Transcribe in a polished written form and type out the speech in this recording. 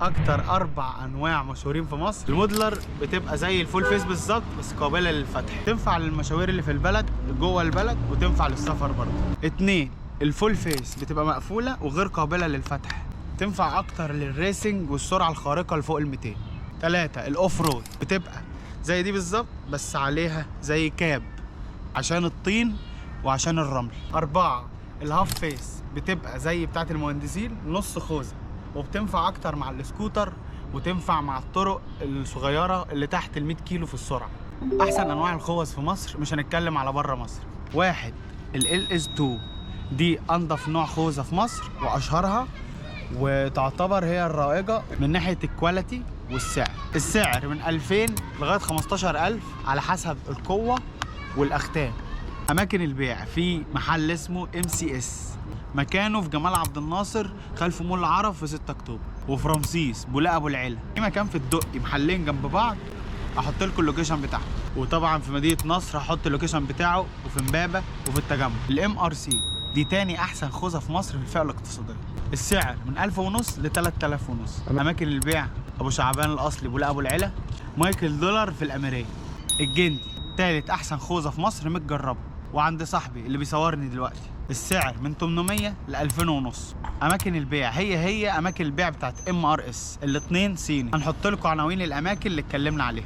اكتر 4 انواع مشهورين في مصر. المودلر بتبقى زي الفول فيس بالظبط بس قابله للفتح، تنفع للمشاوير اللي في البلد جوه البلد وتنفع للسفر برضه. 2 الفول فيس بتبقى مقفوله وغير قابله للفتح، تنفع اكتر للريسنج والسرعه الخارقه لفوق ال 200. 3 الاوف رود بتبقى زي دي بالظبط بس عليها زي كاب عشان الطين وعشان الرمل. 4 الهاف فيس بتبقى زي بتاعه المهندسين نص خوذه، وبتنفع اكتر مع السكوتر وتنفع مع الطرق الصغيره اللي تحت ال 100 كيلو في السرعه. احسن انواع الخوذ في مصر، مش هنتكلم على بره مصر. 1 ال LS2 دي انضف نوع خوذه في مصر واشهرها، وتعتبر هي الرائجه من ناحيه الكواليتي والسعر. السعر من 2000 لغايه 15000 على حسب القوه والاختام. اماكن البيع في محل اسمه MCS، مكانه في جمال عبد الناصر خلف مول العرب في 6 اكتوبر، وفي رمسيس بولاق ابو العلا. في مكان في الدقي، محلين جنب بعض، احط لكم اللوكيشن بتاعهم. وطبعا في مدينه نصر هحط اللوكيشن بتاعه، وفي امبابه وفي التجمع. الMRC دي تاني احسن خوذه في مصر في الفئه الاقتصاديه. السعر من 1500 ل 3500. اماكن البيع ابو شعبان الاصلي بولاق ابو العلا، مايكل دولار في الاميريه. الجندي تالت احسن خوذه في مصر متجربه، وعند صاحبي اللي بيصورني دلوقتي. السعر من 800 ل 2500. اماكن البيع هي اماكن البيع بتاعت MRS، الاتنين صيني. هنحط لكم عناوين الاماكن اللي اتكلمنا عليها.